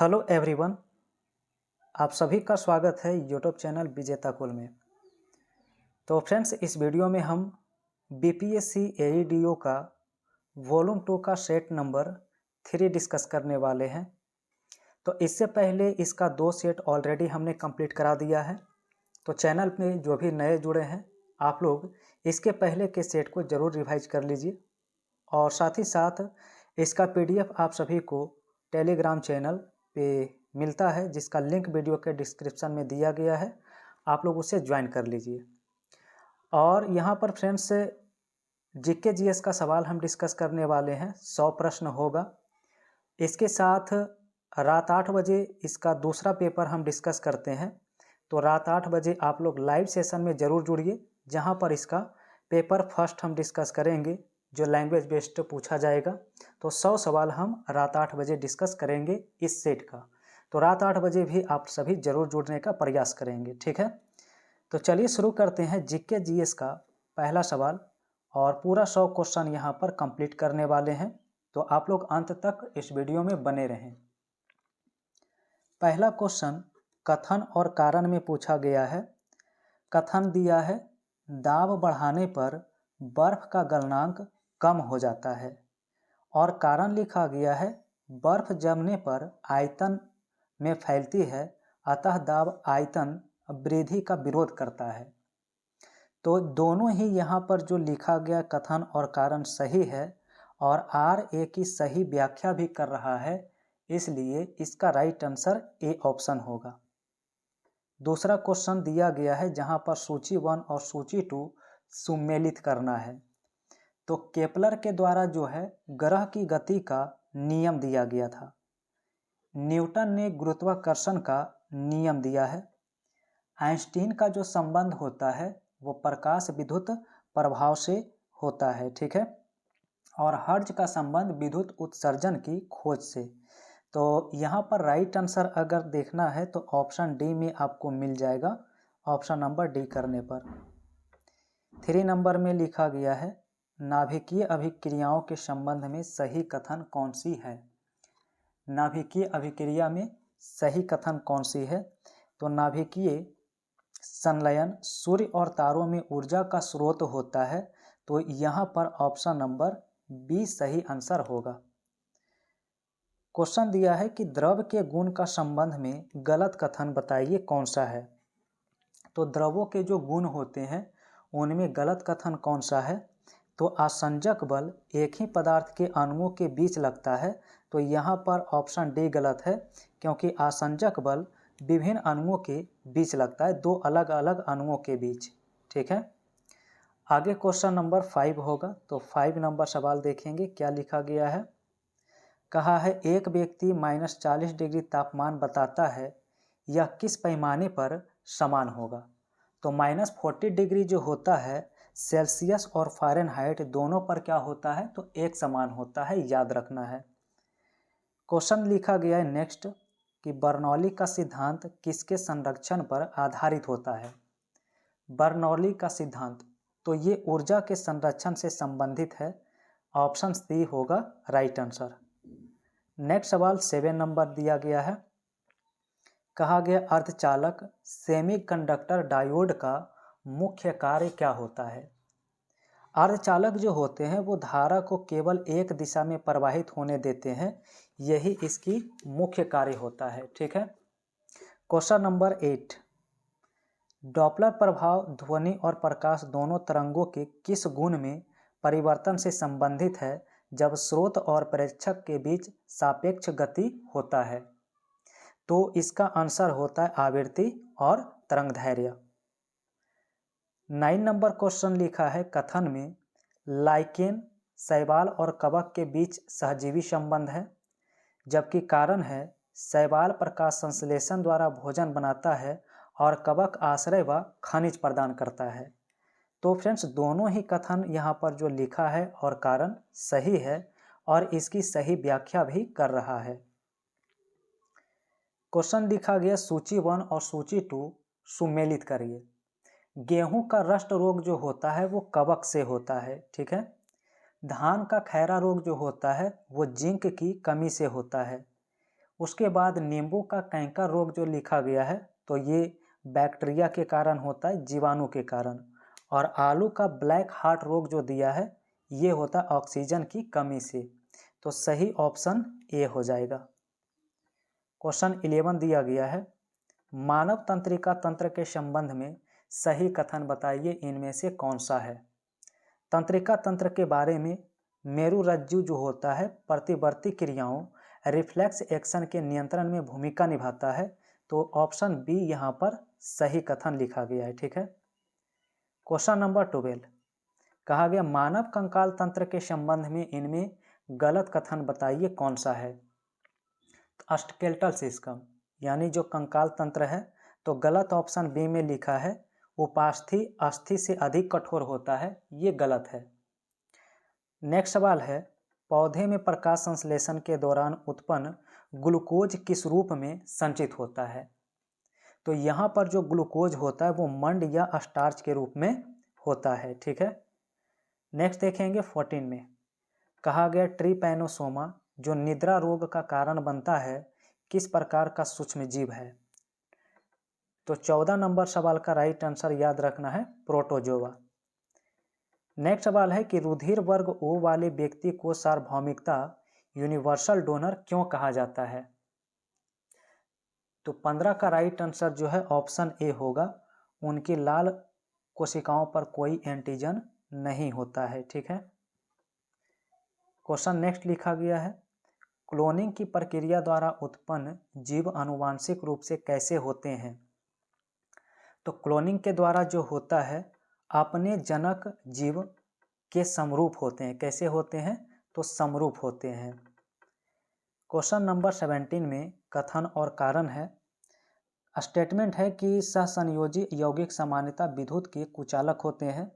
Hello everyone, आप सभी का स्वागत है यूट्यूब चैनल विजेता कुल में। तो फ्रेंड्स, इस वीडियो में हम बीपीएससी एईडीओ का वॉल्यूम 2 का सेट नंबर 3 डिस्कस करने वाले हैं। तो इससे पहले इसका 2 सेट ऑलरेडी हमने कंप्लीट करा दिया है। तो चैनल में जो भी नए जुड़े हैं, आप लोग इसके पहले के सेट को ज़रूर रिवाइज कर लीजिए। और साथ ही साथ इसका पीडीएफ आप सभी को टेलीग्राम चैनल पे मिलता है, जिसका लिंक वीडियो के डिस्क्रिप्शन में दिया गया है। आप लोग उसे ज्वाइन कर लीजिए। और यहाँ पर फ्रेंड्स, जीके जीएस का सवाल हम डिस्कस करने वाले हैं। 100 प्रश्न होगा। इसके साथ रात 8 बजे इसका दूसरा पेपर हम डिस्कस करते हैं। तो रात 8 बजे आप लोग लाइव सेशन में ज़रूर जुड़िए, जहाँ पर इसका पेपर फर्स्ट हम डिस्कस करेंगे, जो लैंग्वेज बेस्ड पूछा जाएगा। तो 100 सवाल हम रात 8 बजे डिस्कस करेंगे इस सेट का। तो रात 8 बजे भी आप सभी जरूर जुड़ने का प्रयास करेंगे, ठीक है। तो चलिए शुरू करते हैं जीके जीएस का पहला सवाल। और पूरा 100 क्वेश्चन यहाँ पर कंप्लीट करने वाले हैं। तो आप लोग अंत तक इस वीडियो में बने रहें। पहला क्वेश्चन कथन और कारण में पूछा गया है। कथन दिया है, दाब बढ़ाने पर बर्फ का गलनांक कम हो जाता है। और कारण लिखा गया है, बर्फ जमने पर आयतन में फैलती है, अतः दाब आयतन वृद्धि का विरोध करता है। तो दोनों ही यहाँ पर जो लिखा गया कथन और कारण सही है, और आर ए की सही व्याख्या भी कर रहा है, इसलिए इसका राइट आंसर ए ऑप्शन होगा। दूसरा क्वेश्चन दिया गया है, जहाँ पर सूची 1 और सूची 2 सुमेलित करना है। तो केपलर के द्वारा जो है ग्रह की गति का नियम दिया गया था। न्यूटन ने गुरुत्वाकर्षण का नियम दिया है। आइंस्टीन का जो संबंध होता है वो प्रकाश विद्युत प्रभाव से होता है, ठीक है। और हर्ट्ज का संबंध विद्युत उत्सर्जन की खोज से। तो यहाँ पर राइट आंसर अगर देखना है तो ऑप्शन डी में आपको मिल जाएगा, ऑप्शन नंबर डी करने पर। 3 नंबर में लिखा गया है, नाभिकीय अभिक्रियाओं के संबंध में सही कथन कौन सी है। नाभिकीय अभिक्रिया में सही कथन कौन सी है। तो नाभिकीय संलयन सूर्य और तारों में ऊर्जा का स्रोत होता है। तो यहाँ पर ऑप्शन नंबर बी सही आंसर होगा। क्वेश्चन दिया है कि द्रव के गुण का संबंध में गलत कथन बताइए कौन सा है। तो द्रवों के जो गुण होते हैं उनमें गलत कथन कौन सा है। तो आसंजक बल एक ही पदार्थ के अणुओं के बीच लगता है। तो यहाँ पर ऑप्शन डी गलत है, क्योंकि आसंजक बल विभिन्न अणुओं के बीच लगता है, 2 अलग अलग अणुओं के बीच, ठीक है। आगे क्वेश्चन नंबर 5 होगा। तो 5 नंबर सवाल देखेंगे क्या लिखा गया है। कहा है, एक व्यक्ति -40 डिग्री तापमान बताता है, यह किस पैमाने पर समान होगा। तो -40 डिग्री जो होता है सेल्सियस और फ़ारेनहाइट दोनों पर क्या होता है, तो एक समान होता है, याद रखना है। क्वेश्चन लिखा गया है नेक्स्ट कि बर्नौली का सिद्धांत किसके संरक्षण पर आधारित होता है। बर्नौली का सिद्धांत, तो ये ऊर्जा के संरक्षण से संबंधित है। ऑप्शन सी होगा राइट आंसर। नेक्स्ट सवाल 7 नंबर दिया गया है। कहा गया, अर्धचालक सेमीकंडक्टर डायोड का मुख्य कार्य क्या होता है। अर्धचालक जो होते हैं वो धारा को केवल एक दिशा में प्रवाहित होने देते हैं, यही इसकी मुख्य कार्य होता है, ठीक है। क्वेश्चन नंबर 8, डॉपलर प्रभाव ध्वनि और प्रकाश दोनों तरंगों के किस गुण में परिवर्तन से संबंधित है जब स्रोत और प्रेक्षक के बीच सापेक्ष गति होता है। तो इसका आंसर होता है आवृत्ति और तरंगदैर्घ्य। 9 नंबर क्वेश्चन लिखा है, कथन में लाइकेन शैवाल और कवक के बीच सहजीवी संबंध है, जबकि कारण है शैवाल प्रकाश संश्लेषण द्वारा भोजन बनाता है और कवक आश्रय व खनिज प्रदान करता है। तो फ्रेंड्स, दोनों ही कथन यहाँ पर जो लिखा है और कारण सही है, और इसकी सही व्याख्या भी कर रहा है। क्वेश्चन लिखा गया, सूची 1 और सूची 2 सुमेलित करिए। गेहूं का रस्ट रोग जो होता है वो कवक से होता है, ठीक है। धान का खैरा रोग जो होता है वो जिंक की कमी से होता है। उसके बाद नींबू का कैंकर रोग जो लिखा गया है तो ये बैक्टीरिया के कारण होता है, जीवाणु के कारण। और आलू का ब्लैक हार्ट रोग जो दिया है ये होता है ऑक्सीजन की कमी से। तो सही ऑप्शन ए हो जाएगा। क्वेश्चन 11 दिया गया है, मानव तंत्रिका तंत्र के संबंध में सही कथन बताइए, इनमें से कौन सा है। तंत्रिका तंत्र के बारे में मेरुरज्जु जो होता है प्रतिवर्ती क्रियाओं रिफ्लेक्स एक्शन के नियंत्रण में भूमिका निभाता है। तो ऑप्शन बी यहाँ पर सही कथन लिखा गया है। ठीक है। क्वेश्चन नंबर 12 कहा गया, मानव कंकाल तंत्र के संबंध में इनमें गलत कथन बताइए कौन सा है। स्केलेटल सिस्टम यानी जो कंकाल तंत्र है तो गलत ऑप्शन बी में लिखा है उपास्थि अस्थि से अधिक कठोर होता है, ये गलत है। नेक्स्ट सवाल है, पौधे में प्रकाश संश्लेषण के दौरान उत्पन्न ग्लूकोज किस रूप में संचित होता है। तो यहाँ पर जो ग्लूकोज होता है वो मंड या स्टार्च के रूप में होता है। ठीक है। नेक्स्ट देखेंगे 14 में कहा गया, ट्रिपैनोसोमा जो निद्रा रोग का कारण बनता है किस प्रकार का सूक्ष्म जीव है। तो 14 नंबर सवाल का राइट आंसर याद रखना है प्रोटोजोआ। नेक्स्ट सवाल है कि रुधिर वर्ग ओ वाले व्यक्ति को सार्वभौमिकता यूनिवर्सल डोनर क्यों कहा जाता है। तो 15 का राइट आंसर जो है ऑप्शन ए होगा, उनकी लाल कोशिकाओं पर कोई एंटीजन नहीं होता है। ठीक है। क्वेश्चन नेक्स्ट लिखा गया है, क्लोनिंग की प्रक्रिया द्वारा उत्पन्न जीव आनुवांशिक रूप से कैसे होते हैं। तो क्लोनिंग के द्वारा जो होता है अपने जनक जीव के समरूप होते हैं। कैसे होते हैं, तो समरूप होते हैं। क्वेश्चन नंबर 17 में कथन और कारण है। स्टेटमेंट है कि सहसंयोजी यौगिक सामान्यतः विद्युत के कुचालक होते हैं,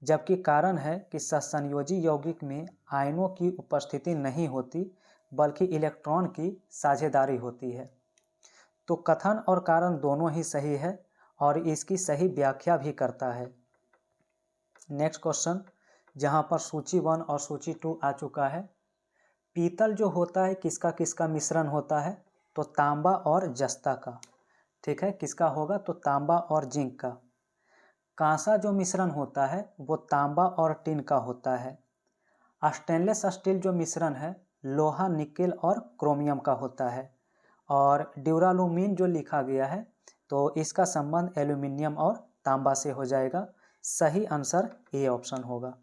जबकि कारण है कि सहसंयोजी यौगिक में आयनों की उपस्थिति नहीं होती बल्कि इलेक्ट्रॉन की साझेदारी होती है। तो कथन और कारण दोनों ही सही है और इसकी सही व्याख्या भी करता है। नेक्स्ट क्वेश्चन, जहां पर सूची 1 और सूची 2 आ चुका है। पीतल जो होता है किसका किसका मिश्रण होता है, तो तांबा और जस्ता का। ठीक है, किसका होगा, तो तांबा और जिंक का। कांसा जो मिश्रण होता है वो तांबा और टिन का होता है। स्टेनलेस स्टील जो मिश्रण है लोहा निकेल और क्रोमियम का होता है। और ड्यूरालुमीन जो लिखा गया है तो इसका संबंध एल्यूमिनियम और तांबा से हो जाएगा। सही आंसर ए ऑप्शन होगा।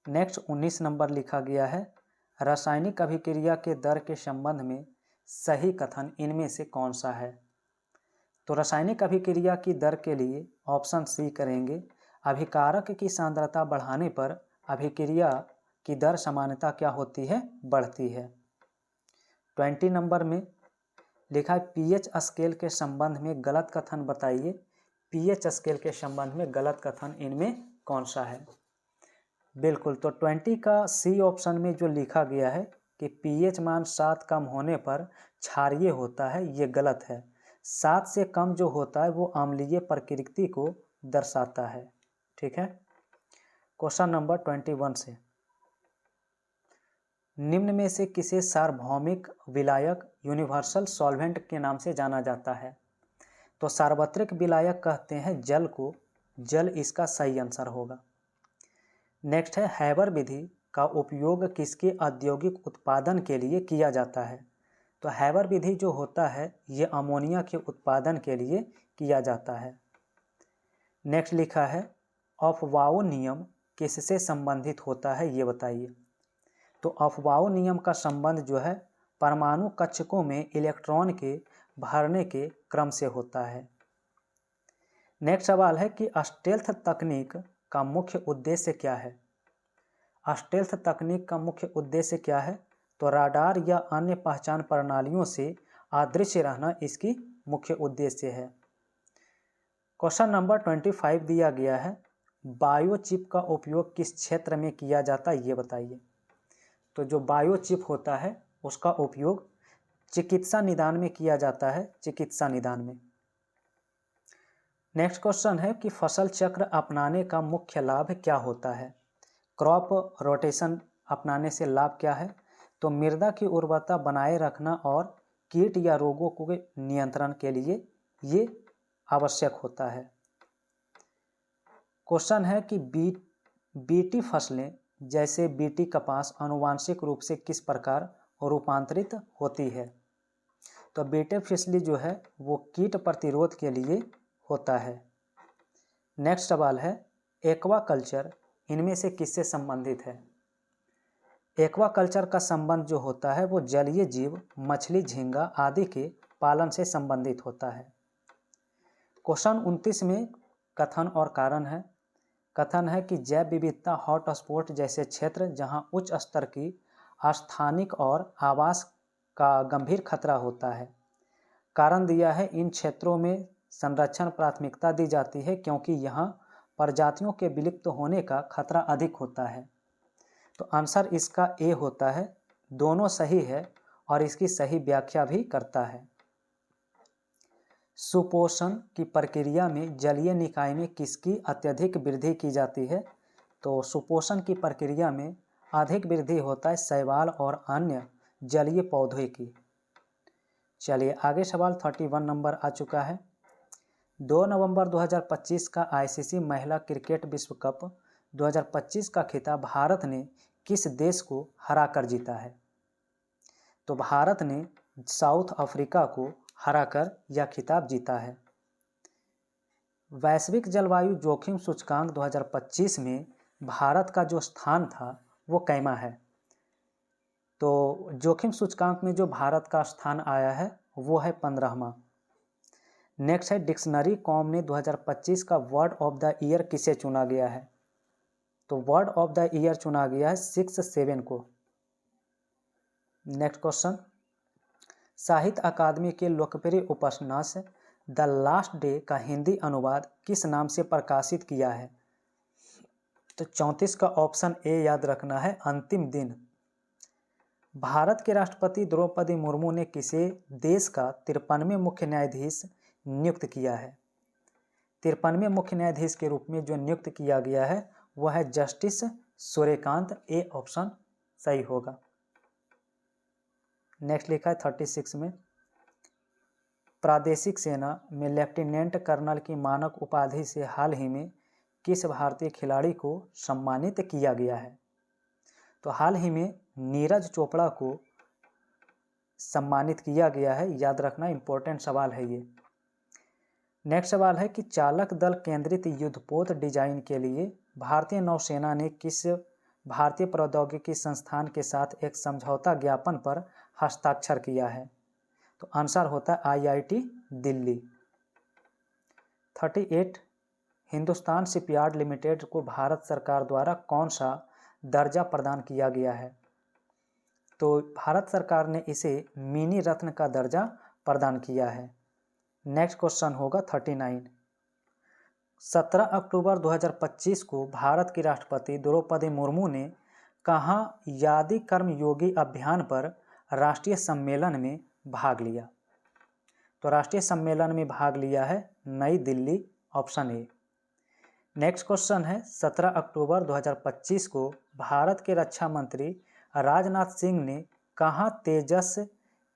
नेक्स्ट 19 नंबर लिखा गया है, रासायनिक अभिक्रिया के दर के संबंध में सही कथन इनमें से कौन सा है। तो रासायनिक अभिक्रिया की दर के लिए ऑप्शन सी करेंगे, अभिकारक की सांद्रता बढ़ाने पर अभिक्रिया की दर सामान्यतः क्या होती है, बढ़ती है। 20 नंबर में लिखा है पीएच स्केल के संबंध में गलत कथन बताइए। पीएच स्केल के संबंध में गलत कथन इनमें कौन सा है। बिल्कुल, तो 20 का सी ऑप्शन में जो लिखा गया है कि पीएच मान 7 कम होने पर क्षारीय होता है, ये गलत है। 7 से कम जो होता है वो अम्लीय प्रकृति को दर्शाता है। ठीक है। क्वेश्चन नंबर 21 से, निम्न में से किसे सार्वभौमिक विलायक यूनिवर्सल सॉल्वेंट के नाम से जाना जाता है। तो सार्वत्रिक विलायक कहते हैं जल को, जल इसका सही आंसर होगा। नेक्स्ट है, हैबर विधि का उपयोग किसके औद्योगिक उत्पादन के लिए किया जाता है। तो हैबर विधि जो होता है ये अमोनिया के उत्पादन के लिए किया जाता है। नेक्स्ट लिखा है, अफवाओ नियम किससे संबंधित होता है, ये बताइए। तो अफवाओ नियम का संबंध जो है परमाणु कक्षकों में इलेक्ट्रॉन के भरने के क्रम से होता है। नेक्स्ट सवाल है कि स्टेल्थ तकनीक का मुख्य उद्देश्य क्या है। स्टेल्थ तकनीक का मुख्य उद्देश्य क्या है, तो राडार या अन्य पहचान प्रणालियों से अदृश्य रहना इसकी मुख्य उद्देश्य है। क्वेश्चन नंबर 25 दिया गया है, बायोचिप का उपयोग किस क्षेत्र में किया जाता है, ये बताइए। तो जो बायोचिप होता है उसका उपयोग चिकित्सा निदान में किया जाता है, चिकित्सा निदान में। नेक्स्ट क्वेश्चन है कि फसल चक्र अपनाने का मुख्य लाभ क्या होता है। क्रॉप रोटेशन अपनाने से लाभ क्या है, तो मृदा की उर्वरता बनाए रखना और कीट या रोगों के नियंत्रण के लिए ये आवश्यक होता है। क्वेश्चन है कि बीटी फसलें जैसे बीटी कपास आनुवांशिक रूप से किस प्रकार रूपांतरित होती है? तो बीटी फसली जो है वो कीट प्रतिरोध के लिए होता है। नेक्स्ट सवाल है एक्वाकल्चर इनमें से किससे संबंधित है? एक्वाकल्चर का संबंध जो होता है वो जलीय जीव, मछली, झींगा आदि के पालन से संबंधित होता है। क्वेश्चन 29 में कथन और कारण है। कथन है कि जैव विविधता हॉटस्पॉट जैसे क्षेत्र जहां उच्च स्तर की स्थानिक और आवास का गंभीर खतरा होता है। कारण दिया है इन क्षेत्रों में संरक्षण प्राथमिकता दी जाती है क्योंकि यहाँ प्रजातियों के विलुप्त होने का खतरा अधिक होता है। तो आंसर इसका ए होता है। दोनों सही है और इसकी सही व्याख्या भी करता है। सुपोषण की प्रक्रिया में जलीय निकाय में किसकी अत्यधिक वृद्धि की जाती है? तो सुपोषण की प्रक्रिया में अधिक वृद्धि होता है शैवाल और अन्य जलीय पौधे की। चलिए आगे सवाल 31 नंबर आ चुका है। 2 नवंबर 2025 का आईसीसी महिला क्रिकेट विश्व कप 2025 का खिताब भारत ने किस देश को हराकर जीता है? तो भारत ने साउथ अफ्रीका को हराकर यह खिताब जीता है। वैश्विक जलवायु जोखिम सूचकांक 2025 में भारत का जो स्थान था वो कैमा है? तो जोखिम सूचकांक में जो भारत का स्थान आया है वो है 15वां। नेक्स्ट है डिक्शनरी कॉम ने 2025 का वर्ड ऑफ द ईयर किसे चुना गया है? तो वर्ड ऑफ द ईयर चुना गया है 6-7 को। नेक्स्ट क्वेश्चन, साहित्य अकादमी के लोकप्रिय उपन्यास द लास्ट डे का हिंदी अनुवाद किस नाम से प्रकाशित किया है? तो 34 का ऑप्शन ए याद रखना है, अंतिम दिन। भारत के राष्ट्रपति द्रौपदी मुर्मू ने किसे देश का 53वें मुख्य न्यायाधीश नियुक्त किया है? 53वें मुख्य न्यायाधीश के रूप में जो नियुक्त किया गया है वह है जस्टिस सूर्यकांत। ए ऑप्शन सही होगा। नेक्स्ट लिखा है 36 में, प्रादेशिक सेना में लेफ्टिनेंट कर्नल की मानक उपाधि से हाल ही में किस भारतीय खिलाड़ी को सम्मानित किया गया है? तो हाल ही में नीरज चोपड़ा को सम्मानित किया गया है। याद रखना, इंपॉर्टेंट सवाल है ये। नेक्स्ट सवाल है कि चालक दल केंद्रित युद्धपोत डिजाइन के लिए भारतीय नौसेना ने किस भारतीय प्रौद्योगिकी संस्थान के साथ एक समझौता ज्ञापन पर हस्ताक्षर किया है? तो आंसर होता है IIT Delhi. 38, Hindustan shipyard limited को भारत सरकार द्वारा कौन सा दर्जा प्रदान किया गया है? तो भारत सरकार ने इसे मिनी रत्न का दर्जा प्रदान किया है। नेक्स्ट क्वेश्चन होगा 39, 17 अक्टूबर 2025 को भारत की राष्ट्रपति द्रौपदी मुर्मू ने कहाँ यादी कर्मयोगी अभियान पर राष्ट्रीय सम्मेलन में भाग लिया? तो राष्ट्रीय सम्मेलन में भाग लिया है नई Delhi, option A. Next question है 17 अक्टूबर 2025 को भारत के रक्षा मंत्री राजनाथ सिंह ने कहाँ तेजस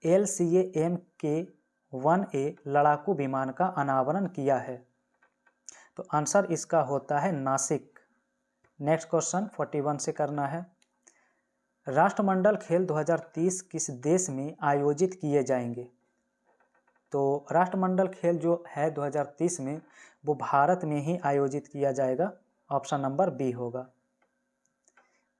LCA-MK-1A लड़ाकू विमान का अनावरण किया है? तो आंसर इसका होता है नासिक। नेक्स्ट क्वेश्चन 41 से करना है, राष्ट्रमंडल खेल 2030 किस देश में आयोजित किए जाएंगे? तो राष्ट्रमंडल खेल जो है 2030 में वो भारत में ही आयोजित किया जाएगा। ऑप्शन नंबर बी होगा।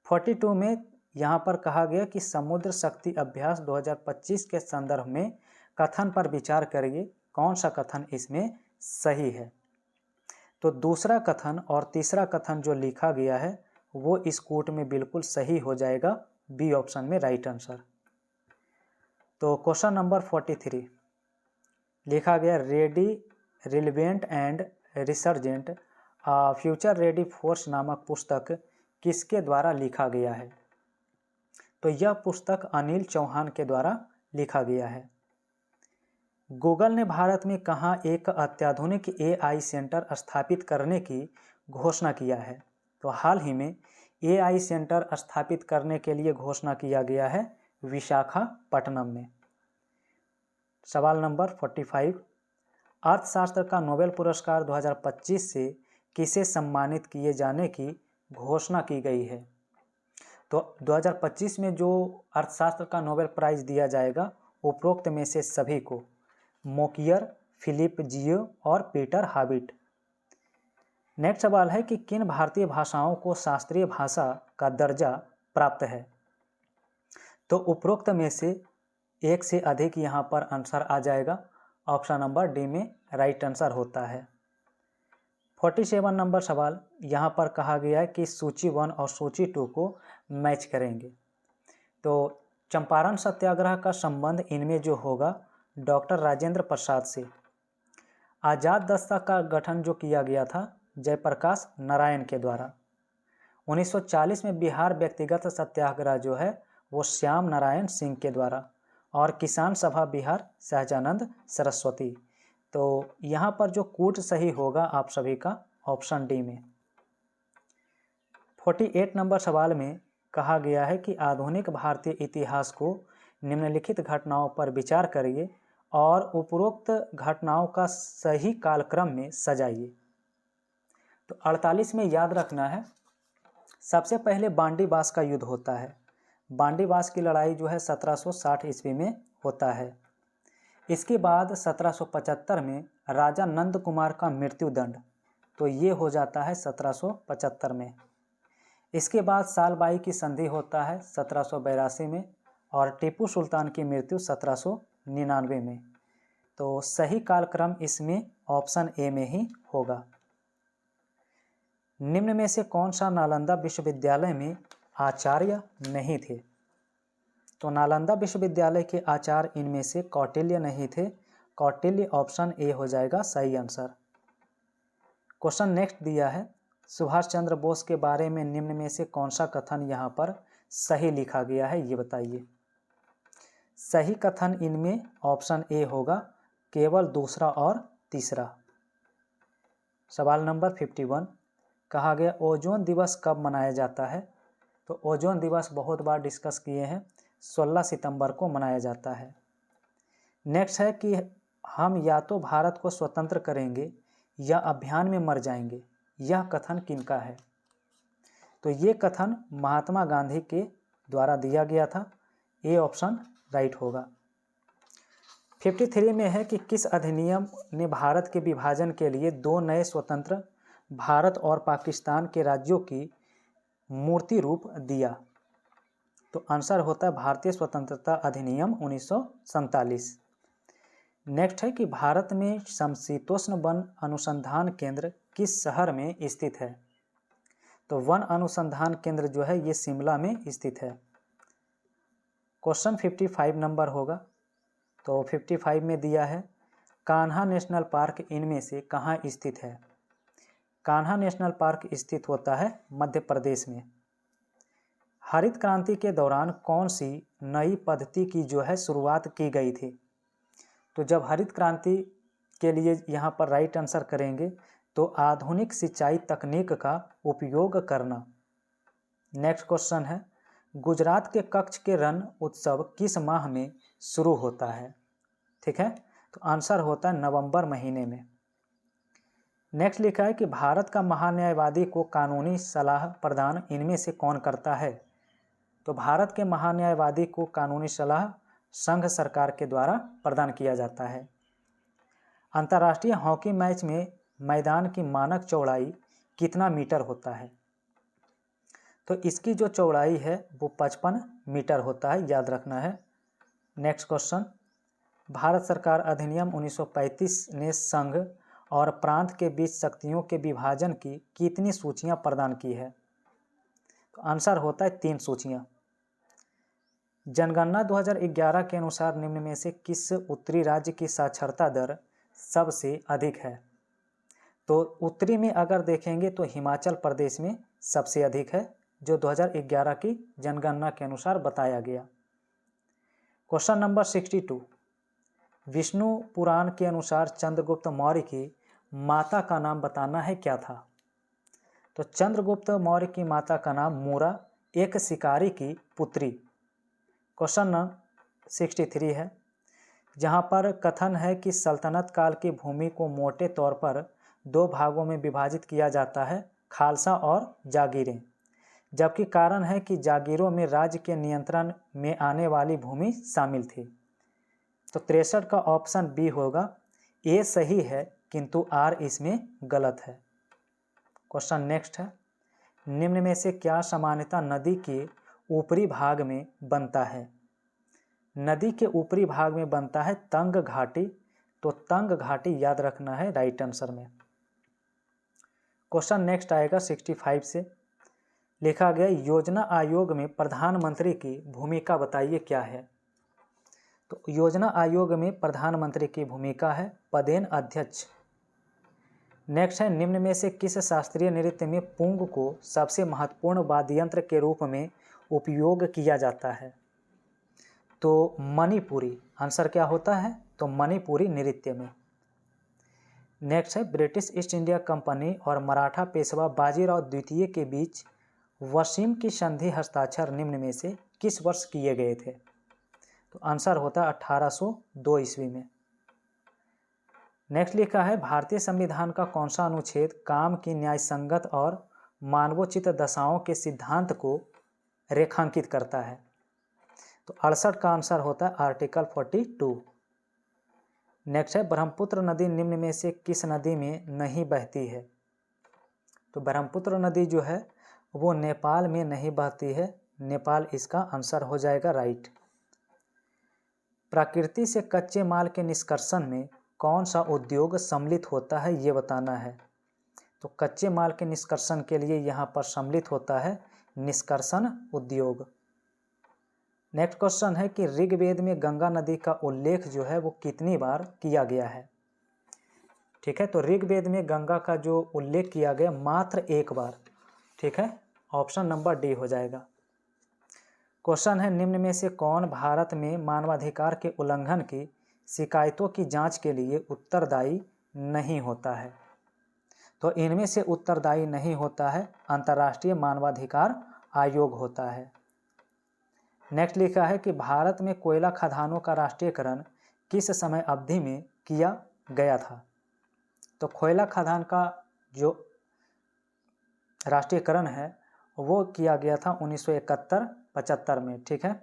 42 में यहाँ पर कहा गया कि समुद्र शक्ति अभ्यास 2025 के संदर्भ में कथन पर विचार करिए, कौन सा कथन इसमें सही है? तो दूसरा कथन और तीसरा कथन जो लिखा गया है वो इस कोट में बिल्कुल सही हो जाएगा। बी ऑप्शन में राइट आंसर। तो क्वेश्चन नंबर 43 लिखा गया, ready relevant and resurgent future ready force नामक पुस्तक किसके द्वारा लिखा गया है? तो यह पुस्तक अनिल चौहान के द्वारा लिखा गया है। गूगल ने भारत में कहाँ एक अत्याधुनिक AI सेंटर स्थापित करने की घोषणा किया है? तो हाल ही में AI सेंटर स्थापित करने के लिए घोषणा किया गया है विशाखापट्टनम में। सवाल नंबर 45, अर्थशास्त्र का नोबेल पुरस्कार 2025 से किसे सम्मानित किए जाने की घोषणा की गई है? तो 2025 में जो अर्थशास्त्र का नोबेल प्राइज दिया जाएगा उपरोक्त में से सभी को, मोकियर, फिलिप जियो और पीटर हाबिट। नेक्स्ट सवाल है कि किन भारतीय भाषाओं को शास्त्रीय भाषा का दर्जा प्राप्त है? तो उपरोक्त में से एक से अधिक यहाँ पर आंसर आ जाएगा। ऑप्शन नंबर डी में राइट आंसर होता है। 47 नंबर सवाल, यहाँ पर कहा गया है कि सूची 1 और सूची 2 को मैच करेंगे। तो चंपारण सत्याग्रह का संबंध इनमें जो होगा डॉक्टर राजेंद्र प्रसाद से। आज़ाद दस्ता का गठन जो किया गया था जयप्रकाश नारायण के द्वारा। 1940 में बिहार व्यक्तिगत सत्याग्रह जो है वो श्याम नारायण सिंह के द्वारा, और किसान सभा बिहार सहजानंद सरस्वती। तो यहाँ पर जो कूट सही होगा आप सभी का ऑप्शन डी में। 48 नंबर सवाल में कहा गया है कि आधुनिक भारतीय इतिहास को निम्नलिखित घटनाओं पर विचार करिए और उपरोक्त घटनाओं का सही कालक्रम में सजाइए। तो 48 में याद रखना है, सबसे पहले बांडीबास का युद्ध होता है। बांडीबास की लड़ाई जो है 1760 ईस्वी में होता है। इसके बाद 1775 में राजा नंद कुमार का मृत्युदंड, तो ये हो जाता है 1775 में। इसके बाद सालबाई की संधि होता है 1782 में, और टीपू सुल्तान की मृत्यु 1799 में। तो सही कालक्रम इसमें ऑप्शन ए में ही होगा। निम्न में से कौन सा नालंदा विश्वविद्यालय में आचार्य नहीं थे? तो नालंदा विश्वविद्यालय के आचार्य इनमें से कौटिल्य नहीं थे। कौटिल्य ऑप्शन ए हो जाएगा सही आंसर। क्वेश्चन नेक्स्ट दिया है, सुभाष चंद्र बोस के बारे में निम्न में से कौन सा कथन यहाँ पर सही लिखा गया है, ये बताइए। सही कथन इनमें ऑप्शन ए होगा, केवल दूसरा और तीसरा। सवाल नंबर 51, कहा गया ओजोन दिवस कब मनाया जाता है? तो ओजोन दिवस बहुत बार डिस्कस किए हैं, 16 सितंबर को मनाया जाता है। नेक्स्ट है कि हम या तो भारत को स्वतंत्र करेंगे या अभियान में मर जाएंगे, यह कथन किनका है? तो ये कथन महात्मा गांधी के द्वारा दिया गया था। ए ऑप्शन राइट होगा। 53 में है कि किस अधिनियम ने भारत के विभाजन के लिए दो नए स्वतंत्र भारत और पाकिस्तान के राज्यों की मूर्ति रूप दिया? तो आंसर होता है भारतीय स्वतंत्रता अधिनियम 1947। नेक्स्ट है कि भारत में समशीतोष्ण वन अनुसंधान केंद्र किस शहर में स्थित है? तो वन अनुसंधान केंद्र जो है ये शिमला में स्थित है। क्वेश्चन 55 नंबर होगा। तो 55 में दिया है, कान्हा नेशनल पार्क इनमें से कहाँ स्थित है? कान्हा नेशनल पार्क स्थित होता है मध्य प्रदेश में। हरित क्रांति के दौरान कौन सी नई पद्धति की जो है शुरुआत की गई थी? तो जब हरित क्रांति के लिए यहाँ पर राइट आंसर करेंगे तो आधुनिक सिंचाई तकनीक का उपयोग करना। नेक्स्ट क्वेश्चन है, गुजरात के कच्छ के रण उत्सव किस माह में शुरू होता है? ठीक है, तो आंसर होता है नवंबर महीने में। नेक्स्ट लिखा है कि भारत का महान्यायवादी को कानूनी सलाह प्रदान इनमें से कौन करता है? तो भारत के महान्यायवादी को कानूनी सलाह संघ सरकार के द्वारा प्रदान किया जाता है। अंतर्राष्ट्रीय हॉकी मैच में मैदान की मानक चौड़ाई कितना मीटर होता है? तो इसकी जो चौड़ाई है वो 55 मीटर होता है, याद रखना है। नेक्स्ट क्वेश्चन, भारत सरकार अधिनियम 1935 ने संघ और प्रांत के बीच शक्तियों के विभाजन की कितनी सूचियां प्रदान की है? तो आंसर होता है 3 सूचियां। जनगणना 2011 के अनुसार निम्न में से किस उत्तरी राज्य की साक्षरता दर सबसे अधिक है? तो उत्तरी में अगर देखेंगे तो हिमाचल प्रदेश में सबसे अधिक है, जो 2011 की जनगणना के अनुसार बताया गया। क्वेश्चन नंबर 62, विष्णु पुराण के अनुसार चंद्रगुप्त मौर्य की माता का नाम बताना है, क्या था? तो चंद्रगुप्त मौर्य की माता का नाम मूरा, एक शिकारी की पुत्री। क्वेश्चन नंबर 63 है, जहाँ पर कथन है कि सल्तनत काल की भूमि को मोटे तौर पर दो भागों में विभाजित किया जाता है, खालसा और जागीरें, जबकि कारण है कि जागीरों में राज्य के नियंत्रण में आने वाली भूमि शामिल थी। तो 63 का ऑप्शन बी होगा, ए सही है किंतु आर इसमें गलत है। क्वेश्चन नेक्स्ट है, निम्न में से क्या सामान्यतः नदी के ऊपरी भाग में बनता है? नदी के ऊपरी भाग में बनता है तंग घाटी, तो तंग घाटी याद रखना है राइट आंसर में। क्वेश्चन नेक्स्ट आएगा 65 से, लिखा गया योजना आयोग में प्रधानमंत्री की भूमिका बताइए क्या है? तो योजना आयोग में प्रधानमंत्री की भूमिका है पदेन अध्यक्ष। नेक्स्ट है, निम्न में से किस शास्त्रीय नृत्य में पुंग को सबसे महत्वपूर्ण वाद्य यंत्र के रूप में उपयोग किया जाता है? तो मणिपुरी आंसर क्या होता है? तो मणिपुरी नृत्य में। नेक्स्ट है, ब्रिटिश ईस्ट इंडिया कंपनी और मराठा पेशवा बाजीराव द्वितीय के बीच वसीम की संधि हस्ताक्षर निम्न में से किस वर्ष किए गए थे? तो आंसर होता है 1802 ईस्वी में। नेक्स्ट लिखा है, भारतीय संविधान का कौन सा अनुच्छेद काम की न्यायसंगत और मानवोचित दशाओं के सिद्धांत को रेखांकित करता है? तो 68 का आंसर होता है आर्टिकल 42। नेक्स्ट है, ब्रह्मपुत्र नदी निम्न में से किस नदी में नहीं बहती है? तो ब्रह्मपुत्र नदी जो है वो नेपाल में नहीं बहती है, नेपाल इसका आंसर हो जाएगा राइट। प्रकृति से कच्चे माल के निष्कर्षण में कौन सा उद्योग सम्मिलित होता है ये बताना है। तो कच्चे माल के निष्कर्षण के लिए यहाँ पर सम्मिलित होता है निष्कर्षण उद्योग। नेक्स्ट क्वेश्चन है कि ऋग्वेद में गंगा नदी का उल्लेख जो है वो कितनी बार किया गया है? ठीक है, तो ऋग्वेद में गंगा का जो उल्लेख किया गया मात्र एक बार। ठीक है, ऑप्शन नंबर डी हो जाएगा। क्वेश्चन है, निम्न में से कौन भारत में मानवाधिकार के उल्लंघन की शिकायतों की जांच के लिए उत्तरदायी नहीं होता है? तो इनमें से उत्तरदायी नहीं होता है अंतर्राष्ट्रीय मानवाधिकार आयोग होता है। नेक्स्ट लिखा है कि भारत में कोयला खदानों का राष्ट्रीयकरण किस समय अवधि में किया गया था? तो कोयला खदान का जो राष्ट्रीयकरण है वो किया गया था 1971-75 में। ठीक है,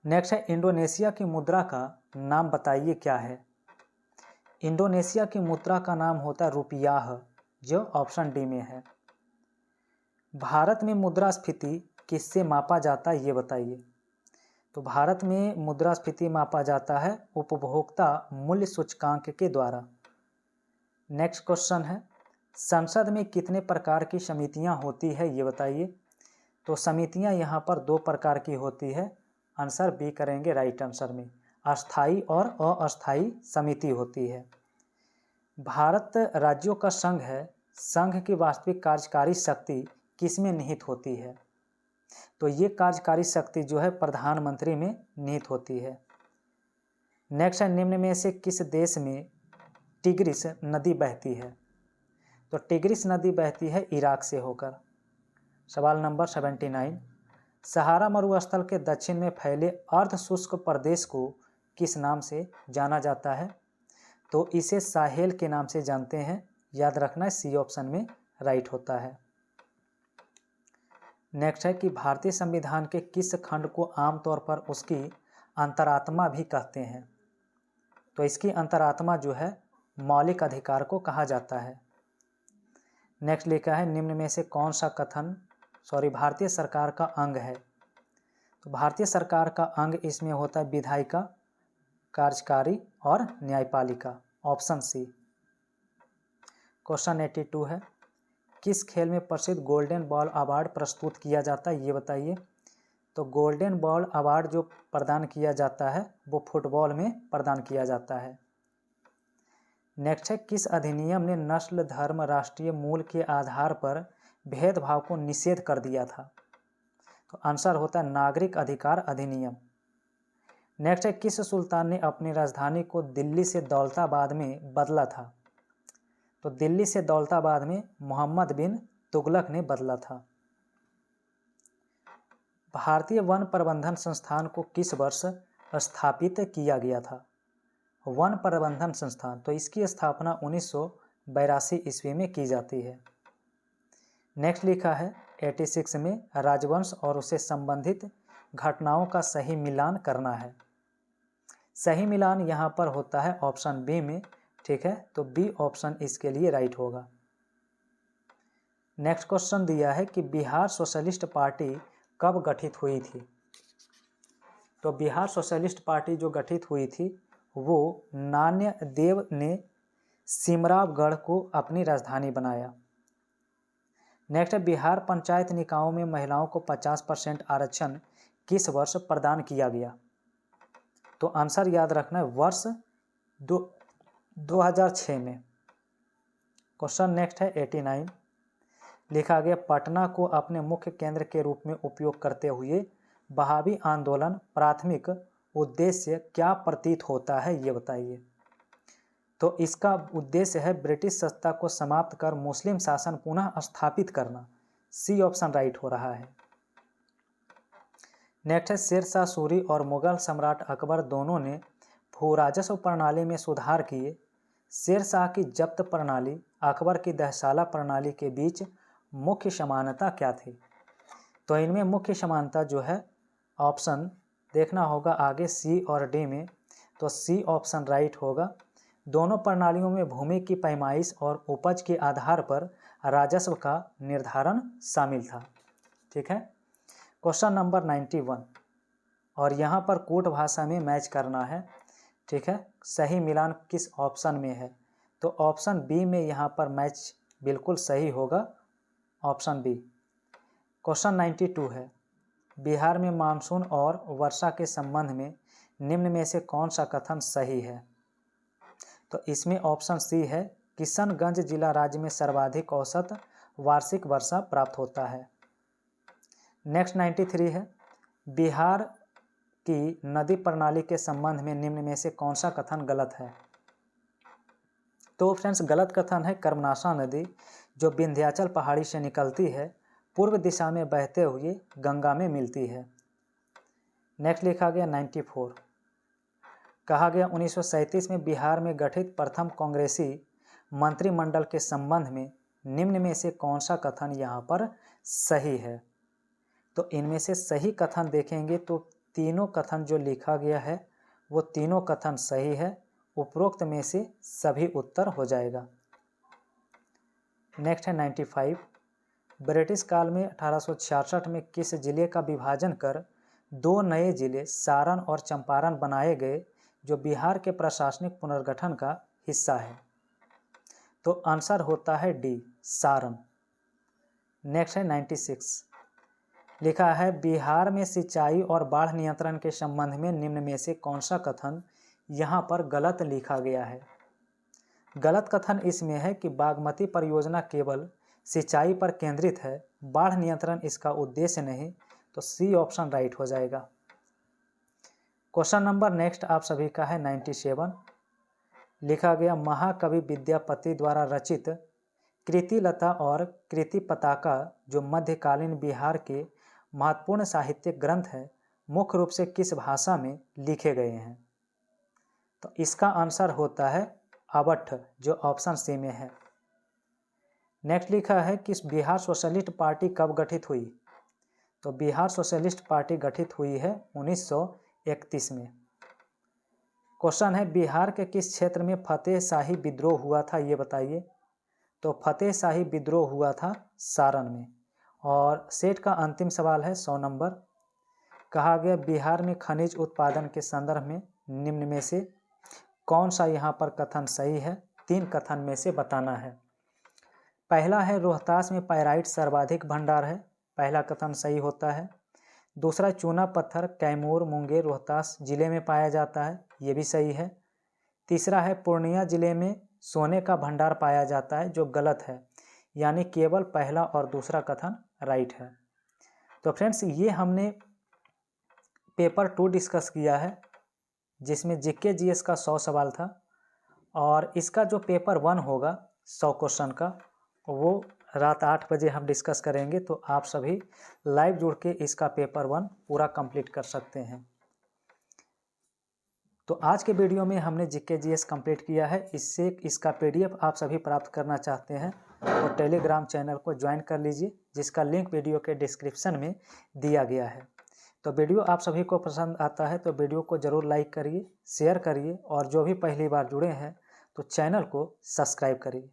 नेक्स्ट है, इंडोनेशिया की मुद्रा का नाम बताइए क्या है? इंडोनेशिया की मुद्रा का नाम होता है रुपयाह, जो ऑप्शन डी में है। भारत में मुद्रास्फीति किससे मापा जाता है ये बताइए? तो भारत में मुद्रास्फीति मापा जाता है उपभोक्ता मूल्य सूचकांक के द्वारा। नेक्स्ट क्वेश्चन है, संसद में कितने प्रकार की समितियां होती है ये बताइए? तो समितियां यहाँ पर दो प्रकार की होती है, आंसर बी करेंगे राइट आंसर में, अस्थाई और अस्थाई समिति होती है। भारत राज्यों का संघ है, संघ की वास्तविक कार्यकारी शक्ति किसमें निहित होती है? तो ये कार्यकारी शक्ति जो है प्रधानमंत्री में निहित होती है। नेक्स्ट है, निम्न में से किस देश में टिग्रिस नदी बहती है? तो टिग्रिस नदी बहती है इराक से होकर। सवाल नंबर 79, सहारा मरुस्थल के दक्षिण में फैले अर्ध शुष्क प्रदेश को किस नाम से जाना जाता है? तो इसे साहेल के नाम से जानते हैं, याद रखना है सी ऑप्शन में राइट होता है। नेक्स्ट है कि भारतीय संविधान के किस खंड को आमतौर पर उसकी अंतरात्मा भी कहते हैं? तो इसकी अंतरात्मा जो है मौलिक अधिकार को कहा जाता है। नेक्स्ट लिखा है, निम्न में से कौन सा कथन भारतीय सरकार का अंग है? तो भारतीय सरकार का अंग इसमें होता है विधायिका, कार्यकारी और न्यायपालिका, ऑप्शन सी। क्वेश्चन 82 है, किस खेल में प्रसिद्ध गोल्डन बॉल अवार्ड प्रस्तुत किया जाता है ये बताइए? तो गोल्डन बॉल अवार्ड जो प्रदान किया जाता है वो फुटबॉल में प्रदान किया जाता है। नेक्स्ट है, किस अधिनियम ने नस्ल धर्म राष्ट्रीय मूल के आधार पर भेदभाव को निषेध कर दिया था? तो आंसर होता है नागरिक अधिकार अधिनियम। नेक्स्ट है, किस सुल्तान ने अपनी राजधानी को दिल्ली से दौलताबाद में बदला था? तो दिल्ली से दौलताबाद में मोहम्मद बिन तुगलक ने बदला था। भारतीय वन प्रबंधन संस्थान को किस वर्ष स्थापित किया गया था? वन प्रबंधन संस्थान, तो इसकी स्थापना 1982 ईस्वी में की जाती है। नेक्स्ट लिखा है 86 में राजवंश और उससे संबंधित घटनाओं का सही मिलान करना है। सही मिलान यहाँ पर होता है ऑप्शन बी में, ठीक है, तो बी ऑप्शन इसके लिए राइट होगा। नेक्स्ट क्वेश्चन दिया है कि बिहार सोशलिस्ट पार्टी कब गठित हुई थी? तो बिहार सोशलिस्ट पार्टी जो गठित हुई थी वो नान्यदेव ने सिमरावगढ़ को अपनी राजधानी बनाया। नेक्स्ट है बिहार पंचायत निकायों में महिलाओं को 50% आरक्षण किस वर्ष प्रदान किया गया? तो आंसर याद रखना है वर्ष 2006 में। क्वेश्चन नेक्स्ट है 89, लिखा गया पटना को अपने मुख्य केंद्र के रूप में उपयोग करते हुए बहावी आंदोलन प्राथमिक उद्देश्य क्या प्रतीत होता है, ये बताइए। तो इसका उद्देश्य है ब्रिटिश सत्ता को समाप्त कर मुस्लिम शासन पुनः स्थापित करना। सी ऑप्शन राइट हो रहा है। नेक्स्ट है शेरशाह सूरी और मुगल सम्राट अकबर दोनों ने भू राजस्व प्रणाली में सुधार किए। शेरशाह की जब्त प्रणाली अकबर की दहशाला प्रणाली के बीच मुख्य समानता क्या थी? तो इनमें मुख्य समानता जो है ऑप्शन देखना होगा आगे सी और डी में, तो सी ऑप्शन राइट होगा। दोनों प्रणालियों में भूमि की पैमाइश और उपज के आधार पर राजस्व का निर्धारण शामिल था, ठीक है। क्वेश्चन नंबर 91, और यहाँ पर कोट भाषा में मैच करना है, ठीक है। सही मिलान किस ऑप्शन में है? तो ऑप्शन बी में यहाँ पर मैच बिल्कुल सही होगा, ऑप्शन बी। क्वेश्चन 92 है, बिहार में मानसून और वर्षा के संबंध में निम्न में से कौन सा कथन सही है? तो इसमें ऑप्शन सी है, किशनगंज जिला राज्य में सर्वाधिक औसत वार्षिक वर्षा प्राप्त होता है। नेक्स्ट 93 है, बिहार की नदी प्रणाली के संबंध में निम्न में से कौन सा कथन गलत है? तो फ्रेंड्स गलत कथन है, कर्मनाशा नदी जो विंध्याचल पहाड़ी से निकलती है पूर्व दिशा में बहते हुए गंगा में मिलती है। नेक्स्ट लिखा गया 94, कहा गया 1937 में बिहार में गठित प्रथम कांग्रेसी मंत्रिमंडल के संबंध में निम्न में से कौन सा कथन यहाँ पर सही है? तो इनमें से सही कथन देखेंगे तो तीनों कथन जो लिखा गया है वो तीनों कथन सही है, उपरोक्त में से सभी उत्तर हो जाएगा। नेक्स्ट है 95, ब्रिटिश काल में 1866 में किस जिले का विभाजन कर दो नए जिले सारण और चंपारण बनाए गए जो बिहार के प्रशासनिक पुनर्गठन का हिस्सा है? तो आंसर होता है डी, सारण। नेक्स्ट है 96, लिखा है बिहार में सिंचाई और बाढ़ नियंत्रण के संबंध में निम्न में से कौन सा कथन यहाँ पर गलत लिखा गया है? गलत कथन इसमें है कि बागमती परियोजना केवल सिंचाई पर केंद्रित है, बाढ़ नियंत्रण इसका उद्देश्य नहीं, तो सी ऑप्शन राइट हो जाएगा। क्वेश्चन नंबर नेक्स्ट आप सभी का है 97, लिखा गया महाकवि विद्यापति द्वारा रचित कृतिलता और कृति पताका जो मध्यकालीन बिहार के महत्वपूर्ण साहित्यिक ग्रंथ है मुख्य रूप से किस भाषा में लिखे गए हैं? तो इसका आंसर होता है अवध जो ऑप्शन सी में है। नेक्स्ट लिखा है कि बिहार सोशलिस्ट पार्टी कब गठित हुई? तो बिहार सोशलिस्ट पार्टी गठित हुई है 1931 में। क्वेश्चन है बिहार के किस क्षेत्र में फतेह शाही विद्रोह हुआ था, ये बताइए। तो फतेह शाही विद्रोह हुआ था सारण में। और सेट का अंतिम सवाल है 100 नंबर, कहा गया बिहार में खनिज उत्पादन के संदर्भ में निम्न में से कौन सा यहाँ पर कथन सही है? 3 कथन में से बताना है। पहला है रोहतास में पाइराइट सर्वाधिक भंडार है, पहला कथन सही होता है। दूसरा चूना पत्थर कैमूर मुंगेर रोहतास जिले में पाया जाता है, ये भी सही है। तीसरा है पूर्णिया जिले में सोने का भंडार पाया जाता है, जो गलत है, यानी केवल पहला और दूसरा कथन राइट है। तो फ्रेंड्स ये हमने पेपर 2 डिस्कस किया है जिसमें जीके जीएस का 100 सवाल था, और इसका जो पेपर 1 होगा 100 क्वेश्चन का वो रात 8 बजे हम डिस्कस करेंगे, तो आप सभी लाइव जुड़ के इसका पेपर 1 पूरा कंप्लीट कर सकते हैं। तो आज के वीडियो में हमने जीके जीएस कंप्लीट किया है। इससे इसका पीडीएफ आप सभी प्राप्त करना चाहते हैं तो टेलीग्राम चैनल को ज्वाइन कर लीजिए, जिसका लिंक वीडियो के डिस्क्रिप्शन में दिया गया है। तो वीडियो आप सभी को पसंद आता है तो वीडियो को ज़रूर लाइक करिए, शेयर करिए और जो भी पहली बार जुड़े हैं तो चैनल को सब्सक्राइब करिए।